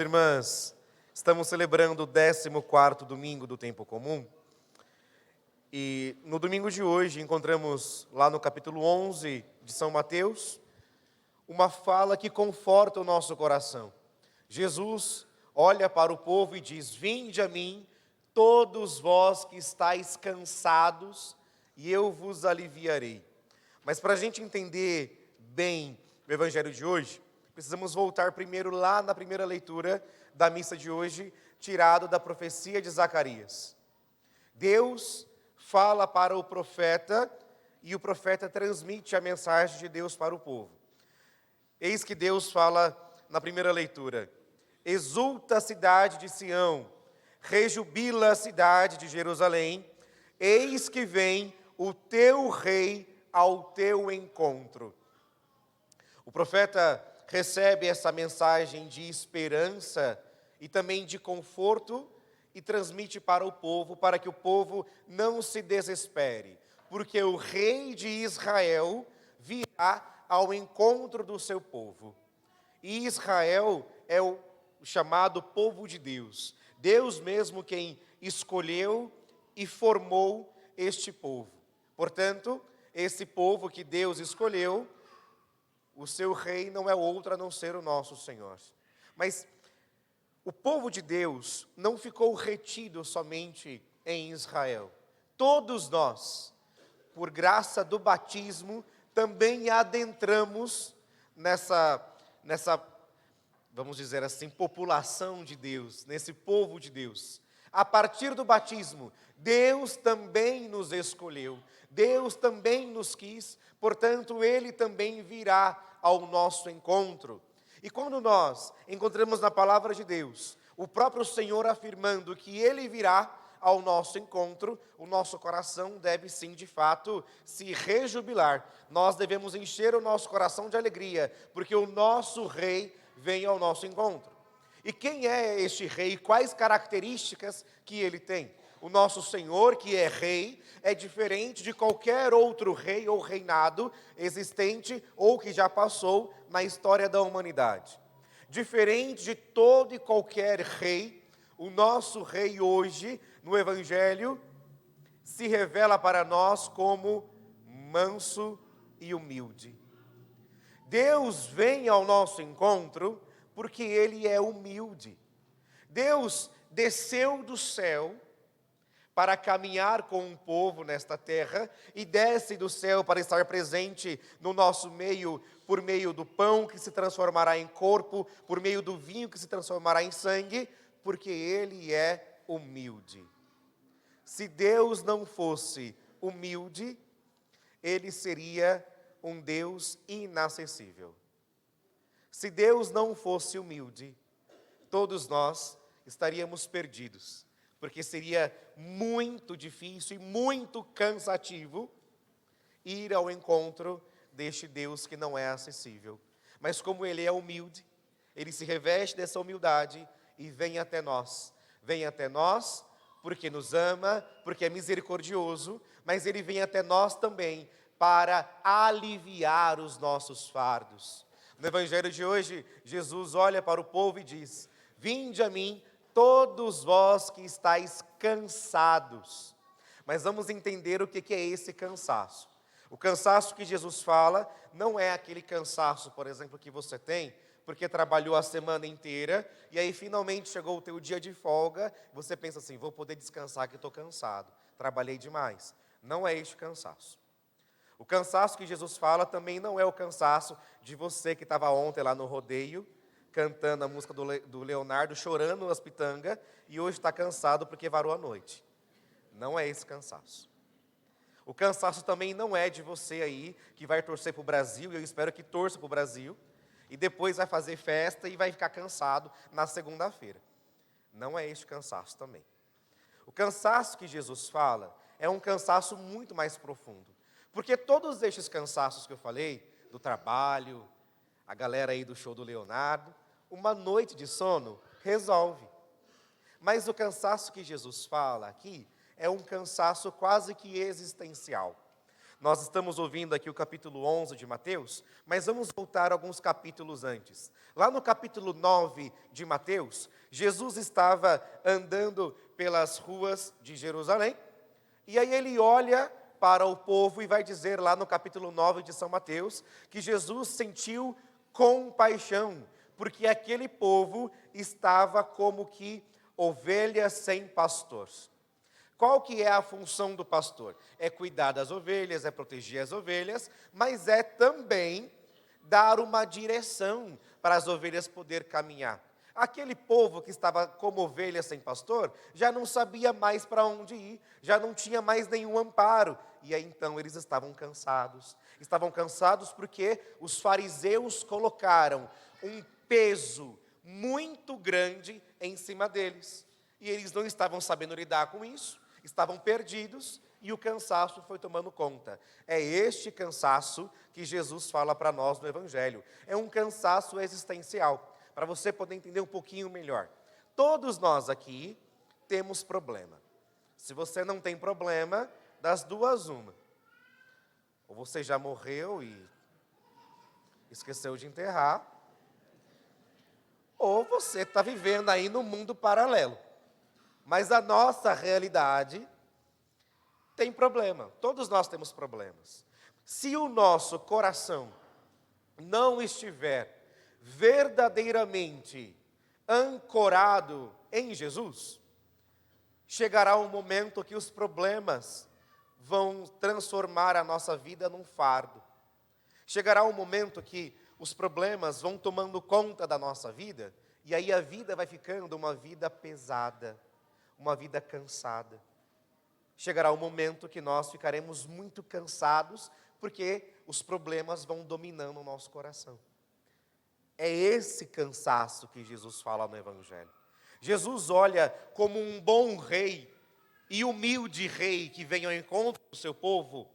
Irmãs, estamos celebrando o 14º domingo do tempo comum. E no domingo de hoje encontramos lá no capítulo 11 de São Mateus, uma fala que conforta o nosso coração. Jesus olha para o povo e diz: "Vinde a mim, todos vós que estáis cansados, e eu vos aliviarei." Mas para a gente entender bem o evangelho de hoje, precisamos voltar primeiro lá na primeira leitura da missa de hoje, tirado da profecia de Zacarias. Deus fala para o profeta e o profeta transmite a mensagem de Deus para o povo. Eis que Deus fala na primeira leitura: "Exulta a cidade de Sião, rejubila a cidade de Jerusalém, eis que vem o teu rei ao teu encontro." O profeta recebe essa mensagem de esperança e também de conforto e transmite para o povo, para que o povo não se desespere, porque o rei de Israel virá ao encontro do seu povo. E Israel é o chamado povo de Deus. Deus mesmo quem escolheu e formou este povo. Portanto, esse povo que Deus escolheu, o seu rei não é outro a não ser o nosso Senhor. Mas o povo de Deus não ficou retido somente em Israel. Todos nós, por graça do batismo, também adentramos nessa, vamos dizer assim, população de Deus, nesse povo de Deus. A partir do batismo, Deus também nos escolheu, Deus também nos quis, portanto, Ele também virá ao nosso encontro. E quando nós encontramos na palavra de Deus o próprio Senhor afirmando que Ele virá ao nosso encontro, o nosso coração deve sim, de fato, se rejubilar. Nós devemos encher o nosso coração de alegria, porque o nosso Rei vem ao nosso encontro. E quem é este Rei? Quais características que Ele tem? O nosso Senhor, que é Rei, é diferente de qualquer outro rei ou reinado existente ou que já passou na história da humanidade. Diferente de todo e qualquer rei, o nosso Rei hoje, no Evangelho, se revela para nós como manso e humilde. Deus vem ao nosso encontro porque Ele é humilde. Deus desceu do céu para caminhar com um povo nesta terra, e desce do céu para estar presente no nosso meio, por meio do pão que se transformará em corpo, por meio do vinho que se transformará em sangue, porque Ele é humilde. Se Deus não fosse humilde, Ele seria um Deus inacessível. Se Deus não fosse humilde, todos nós estaríamos perdidos, porque seria muito difícil e muito cansativo ir ao encontro deste Deus que não é acessível. Mas como Ele é humilde, Ele se reveste dessa humildade e vem até nós. Vem até nós porque nos ama, porque é misericordioso, mas Ele vem até nós também para aliviar os nossos fardos. No Evangelho de hoje, Jesus olha para o povo e diz: "Vinde a mim, todos vós que estáis cansados." Mas vamos entender o que é esse cansaço. O cansaço que Jesus fala não é aquele cansaço, por exemplo, que você tem porque trabalhou a semana inteira e aí finalmente chegou o teu dia de folga, você pensa assim: "Vou poder descansar que estou cansado, trabalhei demais." Não é este cansaço. O cansaço que Jesus fala também não é o cansaço de você que estava ontem lá no rodeio, cantando a música do Leonardo, chorando as pitangas, e hoje está cansado porque varou a noite. Não é esse cansaço. O cansaço também não é de você aí, que vai torcer para o Brasil, e eu espero que torça para o Brasil, e depois vai fazer festa e vai ficar cansado na segunda-feira. Não é este cansaço também. O cansaço que Jesus fala é um cansaço muito mais profundo. Porque todos estes cansaços que eu falei, do trabalho, a galera aí do show do Leonardo, uma noite de sono resolve. Mas o cansaço que Jesus fala aqui é um cansaço quase que existencial. Nós estamos ouvindo aqui o capítulo 11 de Mateus, mas vamos voltar alguns capítulos antes. Lá no capítulo 9 de Mateus, Jesus estava andando pelas ruas de Jerusalém, e aí ele olha para o povo e vai dizer lá no capítulo 9 de São Mateus, que Jesus sentiu compaixão, porque aquele povo estava como que ovelhas sem pastor. Qual que é a função do pastor? É cuidar das ovelhas, é proteger as ovelhas, mas é também dar uma direção para as ovelhas poder caminhar. Aquele povo que estava como ovelha sem pastor, já não sabia mais para onde ir, já não tinha mais nenhum amparo. E aí então eles estavam cansados. Estavam cansados porque os fariseus colocaram um peso muito grande em cima deles. E eles não estavam sabendo lidar com isso. Estavam perdidos e o cansaço foi tomando conta. É este cansaço que Jesus fala para nós no Evangelho. É um cansaço existencial, para você poder entender um pouquinho melhor. Todos nós aqui temos problema. Se você não tem problema, das duas uma. Ou você já morreu e esqueceu de enterrar, ou você está vivendo aí no mundo paralelo. Mas a nossa realidade tem problema. Todos nós temos problemas. Se o nosso coração não estiver verdadeiramente ancorado em Jesus, chegará um momento que os problemas vão transformar a nossa vida num fardo. Chegará um momento que os problemas vão tomando conta da nossa vida, e aí a vida vai ficando uma vida pesada, uma vida cansada. Chegará um momento que nós ficaremos muito cansados, porque os problemas vão dominando o nosso coração. É esse cansaço que Jesus fala no Evangelho. Jesus olha como um bom rei e humilde rei que vem ao encontro do seu povo.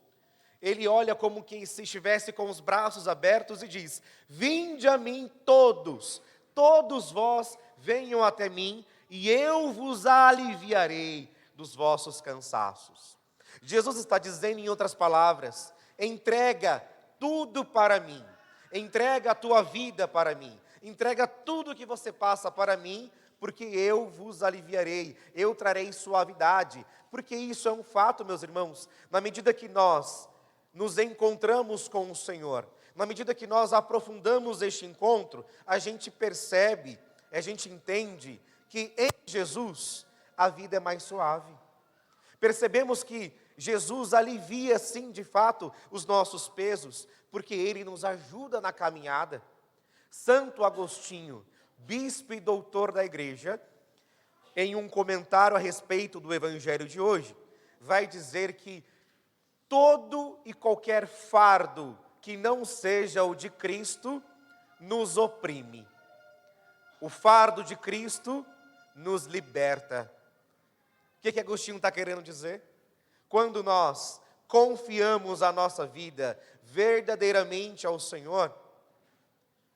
Ele olha como quem se estivesse com os braços abertos e diz: vinde a mim todos, todos vós venham até mim, e eu vos aliviarei dos vossos cansaços. Jesus está dizendo, em outras palavras, entrega tudo para mim, entrega a tua vida para mim, entrega tudo que você passa para mim, porque eu vos aliviarei, eu trarei suavidade, porque isso é um fato, meus irmãos. Na medida que nós nos encontramos com o Senhor, na medida que nós aprofundamos este encontro, a gente percebe, a gente entende que em Jesus a vida é mais suave. Percebemos que Jesus alivia sim, de fato, os nossos pesos, porque Ele nos ajuda na caminhada. Santo Agostinho, bispo e doutor da igreja, em um comentário a respeito do Evangelho de hoje, vai dizer que todo e qualquer fardo que não seja o de Cristo nos oprime. O fardo de Cristo nos liberta. O que Agostinho está querendo dizer? Quando nós confiamos a nossa vida verdadeiramente ao Senhor,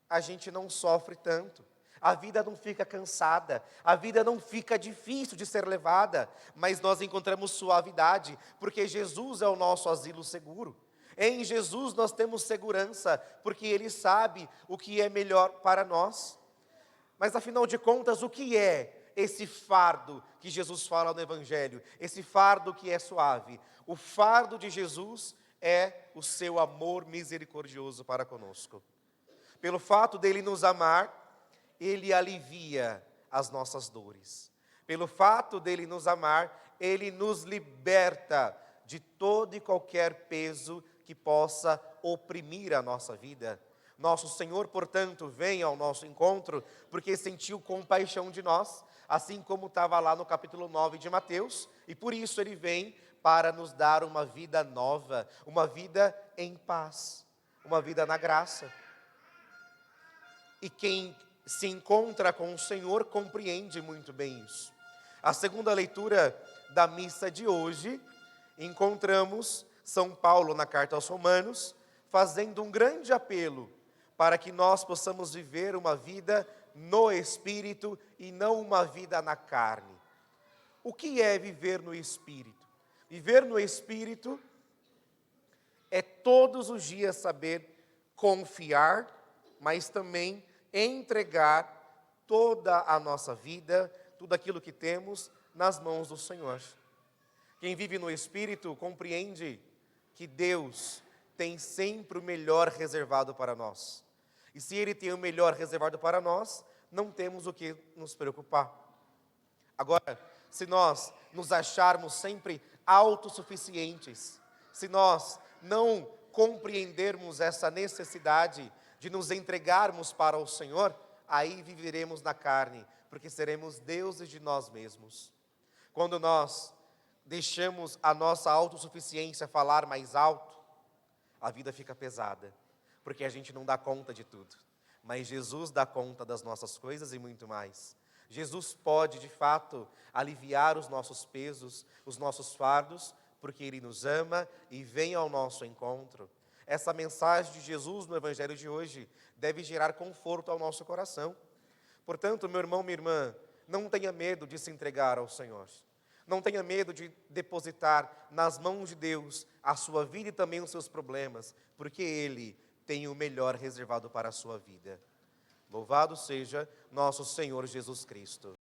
a gente não sofre tanto. A vida não fica cansada, a vida não fica difícil de ser levada, mas nós encontramos suavidade, porque Jesus é o nosso asilo seguro. Em Jesus nós temos segurança, porque Ele sabe o que é melhor para nós. Mas afinal de contas, o que é esse fardo que Jesus fala no Evangelho? Esse fardo que é suave. O fardo de Jesus é o seu amor misericordioso para conosco. Pelo fato dele nos amar, Ele alivia as nossas dores. Pelo fato dele nos amar, Ele nos liberta de todo e qualquer peso que possa oprimir a nossa vida. Nosso Senhor, portanto, vem ao nosso encontro porque sentiu compaixão de nós, assim como estava lá no capítulo 9 de Mateus, e por isso Ele vem para nos dar uma vida nova, uma vida em paz, uma vida na graça. E quem se encontra com o Senhor compreende muito bem isso. A segunda leitura da missa de hoje, encontramos São Paulo na carta aos Romanos, fazendo um grande apelo para que nós possamos viver uma vida no Espírito e não uma vida na carne. O que é viver no Espírito? Viver no Espírito é todos os dias saber confiar, mas também entregar toda a nossa vida, tudo aquilo que temos, nas mãos do Senhor. Quem vive no Espírito compreende que Deus tem sempre o melhor reservado para nós. E se Ele tem o melhor reservado para nós, não temos o que nos preocupar. Agora, se nós nos acharmos sempre autossuficientes, se nós não compreendermos essa necessidade de nos entregarmos para o Senhor, aí viveremos na carne, porque seremos deuses de nós mesmos. Quando nós deixamos a nossa autossuficiência falar mais alto, a vida fica pesada, porque a gente não dá conta de tudo. Mas Jesus dá conta das nossas coisas e muito mais. Jesus pode, de fato, aliviar os nossos pesos, os nossos fardos, porque Ele nos ama e vem ao nosso encontro. Essa mensagem de Jesus no Evangelho de hoje deve gerar conforto ao nosso coração. Portanto, meu irmão, minha irmã, não tenha medo de se entregar ao Senhor. Não tenha medo de depositar nas mãos de Deus a sua vida e também os seus problemas, porque Ele tem o melhor reservado para a sua vida. Louvado seja nosso Senhor Jesus Cristo.